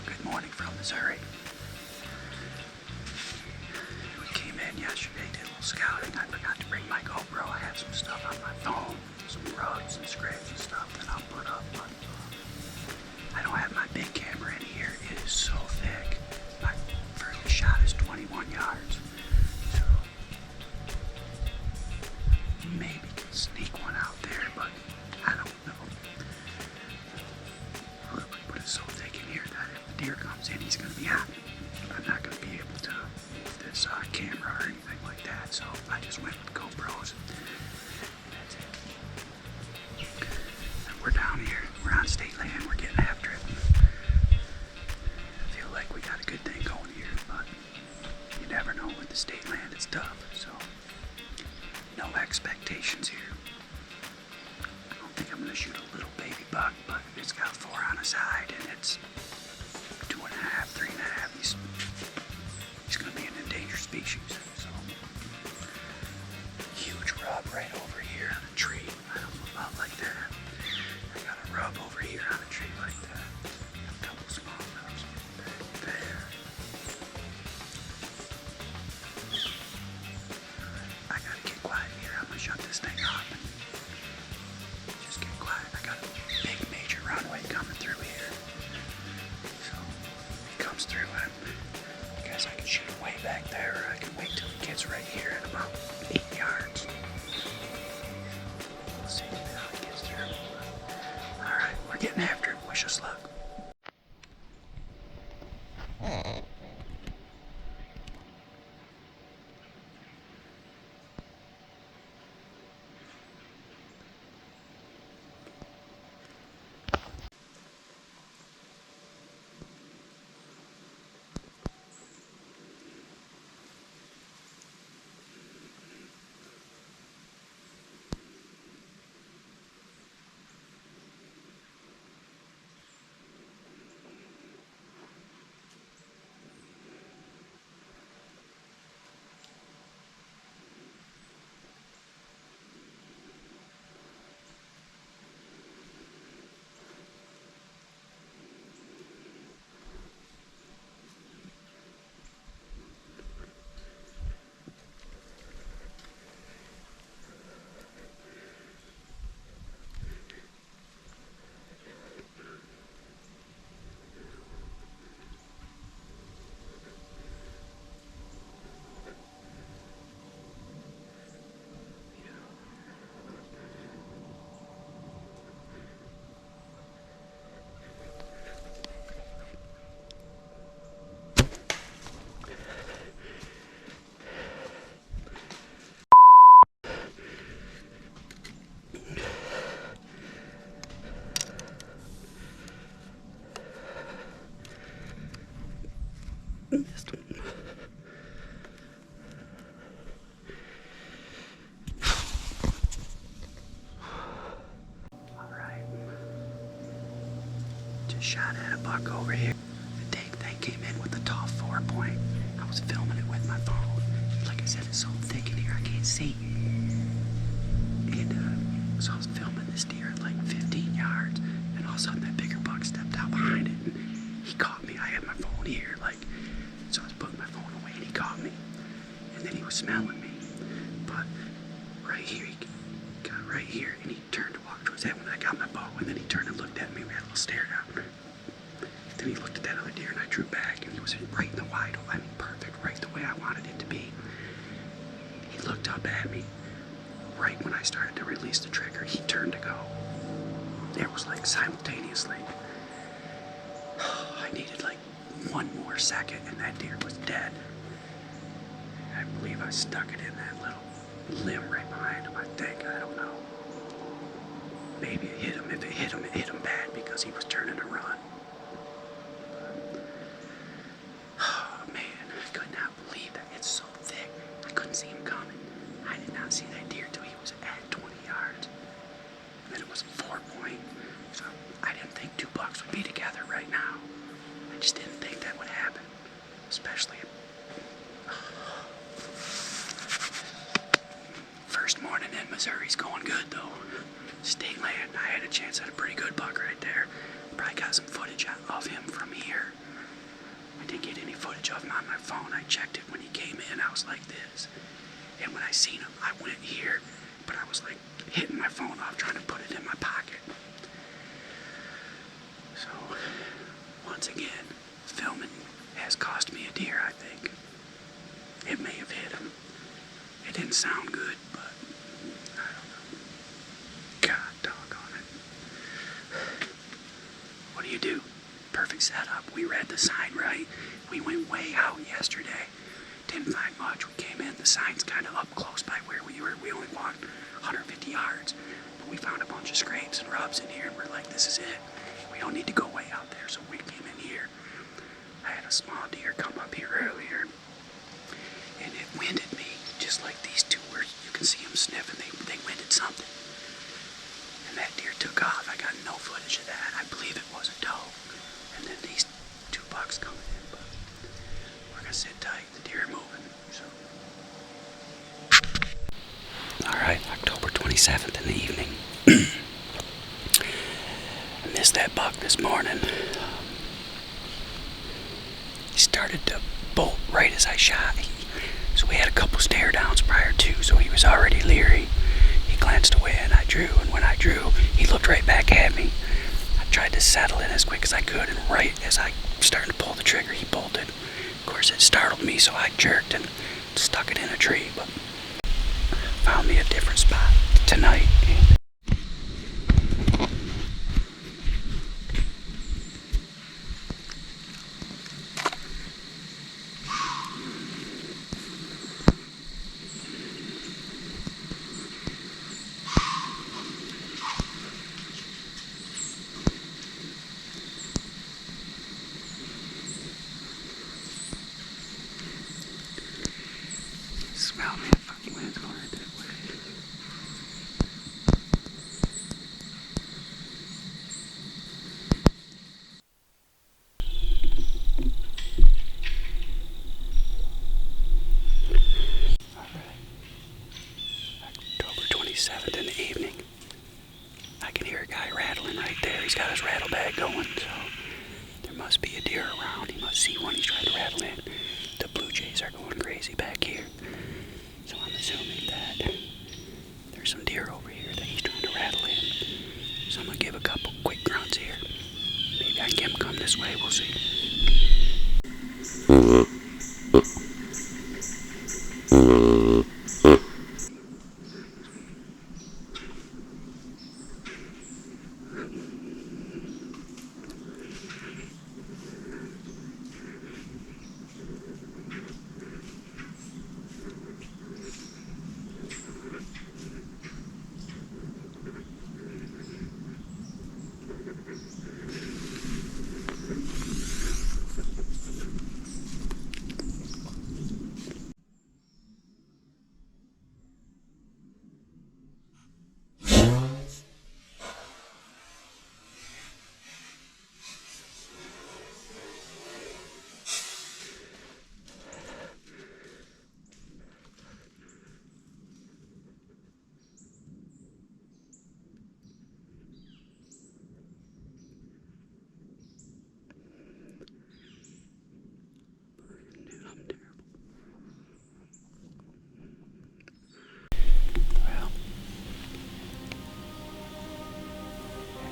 Good morning from Missouri. We came in yesterday, did a little scouting. I forgot to bring my GoPro. I have some stuff on my phone, some rubs and scrapes and stuff that I'll put up, but I don't have my big camera in here. It is so thick. My first shot is 21 yards. So maybe can sneak one out there, but I don't know. But it's so thick in here that if the deer comes in, he's going to be on me. I'm not going to be able to move this camera or anything like that, so I just went with GoPros. That's it. And we're down here. We're on state land. We're getting after it. I feel like we got a good thing going here, but you never know with the state land. It's tough, so no expectations here. I don't think I'm going to shoot a little baby buck, but it's got 4 on a side, and it's 2.5, 3.5. He's going to be an endangered species. So huge rub right over here on a tree. I don't know about like that. I got a rub over here on a tree like that. A couple small rubs back there. I gotta get quiet here. I'm gonna shut this thing off and just get quiet. I got a big major runway coming through here. So if it comes through, I guess I can shoot him way back there, or I can wait till he gets right here at about 8 yards. We'll see how he gets through. Alright, we're getting after it. Wish us luck. Alright. Just shot at a buck over here. The dang thing came in with a tall 4-point. I was filming it with my phone. Like I said, it's so thick in here I can't see. And so I was filming this deer at like 15 yards, and all of a sudden that bigger buck stepped out behind it, and he caught me. I had my phone here, so I was putting my phone away, and he caught me. And then he was smelling me. But right here, he got right here, and he turned to walk towards that when I got my bow, and then he turned and looked at me. We had a little stare down. Then he looked at that other deer, and I drew back, and he was right in the wide open. I mean, perfect, right the way I wanted it to be. He looked up at me. Right when I started to release the trigger, he turned to go. It was like simultaneously. I needed like 1 more second, and that deer was dead. I believe I stuck it in that little limb right behind him, I think. I don't know. Maybe it hit him. If it hit him bad because he was turning to run. Oh man, I could not believe that. It's so thick. I couldn't see him coming. I did not see that deer till he was at 20 yards. And then it was a 4-point. So I didn't think 2 bucks would be together right now. I just didn't think that would happen. Especially first morning in Missouri's going good though. State land, I had a chance at a pretty good buck right there. Probably got some footage of him from here. didn't get any footage of him on my phone. I checked it when he came in. I was like this. And when I seen him, I went here, but I was like hitting my phone off, trying to put it in my pocket. So, once again, filming has cost me a deer, I think. It may have hit him. It didn't sound good, but I don't know. God doggone it. What do? Perfect setup. We read the sign right. We went way out yesterday. Didn't find much. We came in. The sign's kind of up close by where we were. We only walked 150 yards. But we found a bunch of scrapes and rubs in here, and we're like, this is it. We don't need to go way out there. So we came in here. I had a small deer come up here earlier, and it winded me, just like these two were. You can see them sniffing. They winded something. And that deer took off. I got no footage of that. I believe it was a doe. And then these two bucks coming in, but we're gonna sit tight. The deer are moving, so. Alright, October 27th in the evening. I missed that buck this morning. He started to bolt right as I shot. So we had a couple stare downs prior to, so he was already leery. He glanced away and I drew, and when I drew, he looked right back at me. I tried to settle in as quick as I could, and right as I started to pull the trigger, he bolted. Of course, it startled me, so I jerked and stuck it in a tree, but found me a different spot tonight. Smell me, the fucking wind's going right that way. Alright. October 27th in the evening. I can hear a guy rattling right there. He's got his rattle bag going, so there must be a deer around. He must see one he's trying to rattle in. The blue jays are going crazy back here. So I'm assuming that there's some deer over here that he's trying to rattle in. So I'm going to give a couple quick grunts here. Maybe I can get him come this way. We'll see.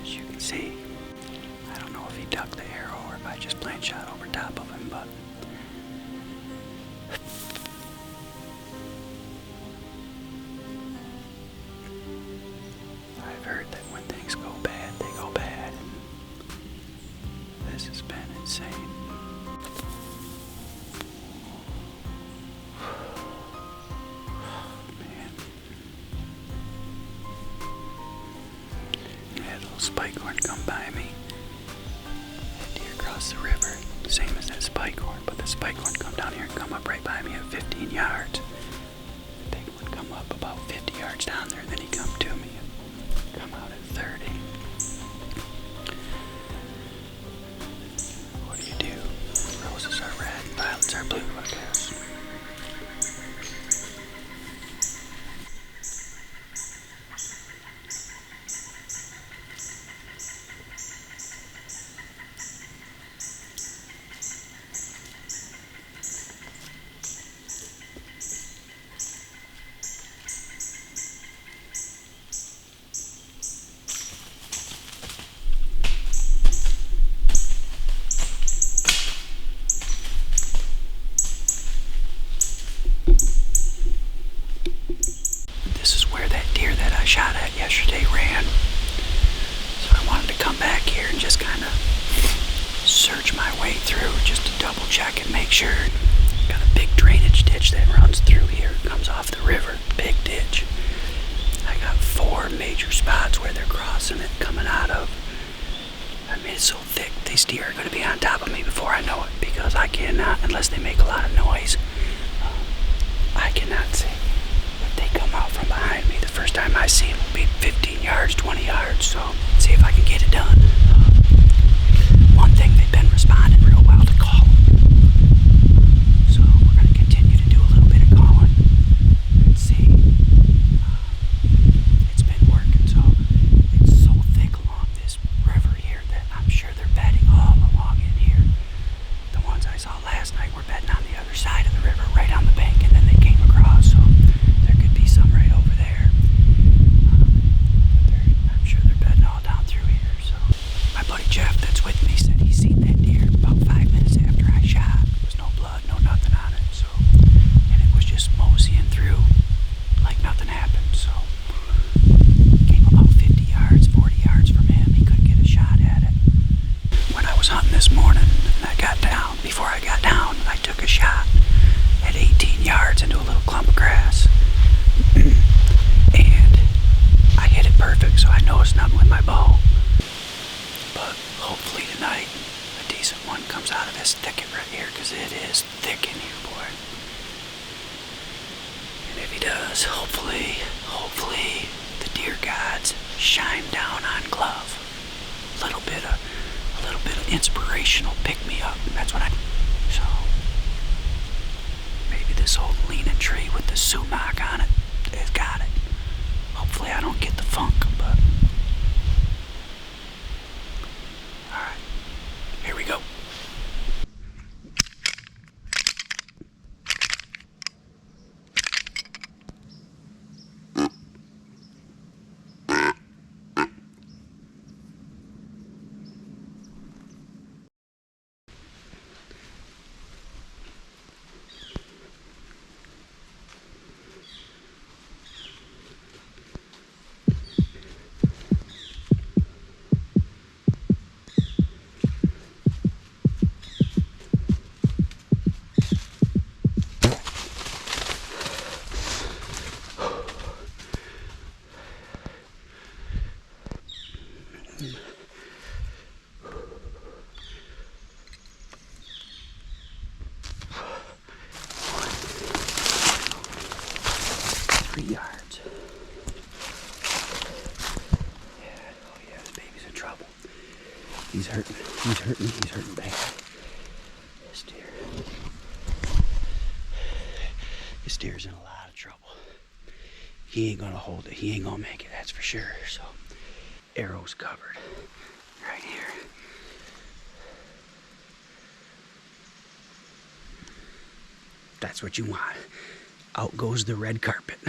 As you can see, I don't know if he ducked the arrow or if I just plain shot over top of him, but I've heard that when things go bad, they go bad. This has been insane. Spike-horn come by me. That deer crossed the river, same as that spike-horn, but the spike-horn come down here and come up right by me at 15 yards. The big one come up about 50 yards down there, and then he come to me and come out at 30. What do? Roses are red, violets are blue, I guess. check and make sure. Got a big drainage ditch that runs through here, comes off the river, big ditch. I got 4 major spots where they're crossing it, coming out of. I mean, it's so thick, these deer are going to be on top of me before I know it, because I cannot, unless they make a lot of noise, I cannot see. If they come out from behind me, the first time I see them will be 15 yards, 20 yards, so see if I can get it done. One thing, they've been responding real well to call. So we're going to continue to do a little bit of calling and see. It's been working, so it's so thick along this river here that I'm sure they're bedding all along in here. The ones I saw last night were bedding on the other side of the river, right on the bank, and then they came across, so there could be some right over there. I'm sure they're bedding all down through here. So my buddy Jeff that's with me said he seen that deer about 5 minutes after I shot. There was no blood, no nothing on it, so, and it was just moseying through like nothing happened. So came about 50 yards, 40 yards from him. He couldn't get a shot at it. When I was hunting this morning and I got down, before I got down, I took a shot at 18 yards into a little clump of grass. And I hit it perfect, so I know it's nothing with my bow. But hopefully tonight, a decent one comes out of this thicket right here, because it is thick in here, boy. And if he does, hopefully, the deer gods shine down on Glove. A little bit of inspirational pick-me-up. That's what so maybe this old leaning tree with the sumac on it has got it. Hopefully I don't get the funk, but alright, here we go. Yards. Yeah, oh yeah, this baby's in trouble. He's hurting bad. This deer's in a lot of trouble. He ain't gonna hold it, he ain't gonna make it, that's for sure. So, arrows covered right here. That's what you want. Out goes the red carpet.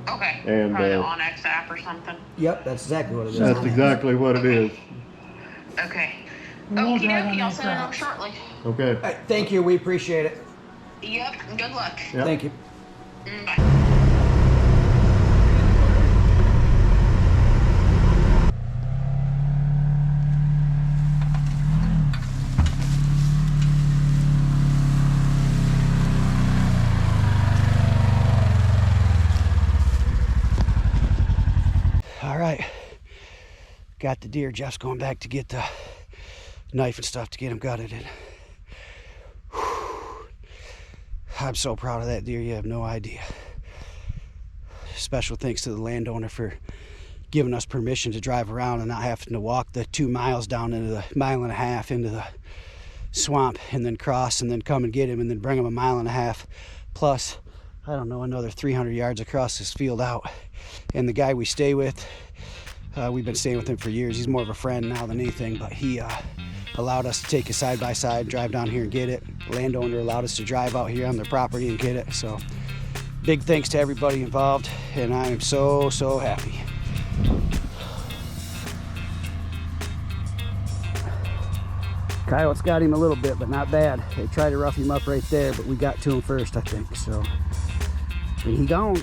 Okay. And probably the Onyx app or something. Yep, that's exactly what it is. that's exactly what it is. Okay. Okie dokie, I'll set it up shortly. Okay. All right, thank you. We appreciate it. Yep, good luck. Yep. Thank you. Bye. All right, got the deer. Jeff's going back to get the knife and stuff to get him gutted. And I'm so proud of that deer, you have no idea. Special thanks to the landowner for giving us permission to drive around and not having to walk the 2 miles down into the 1.5 miles into the swamp and then cross and then come and get him and then bring him 1.5 miles plus, I don't know, another 300 yards across this field out. And the guy we stay with, we've been staying with him for years. He's more of a friend now than anything, but he allowed us to take a side-by-side, drive down here and get it. The landowner allowed us to drive out here on their property and get it. So big thanks to everybody involved, and I am so happy. Coyotes got him a little bit, but not bad. They tried to rough him up right there, but we got to him first, I think. So, and he gone.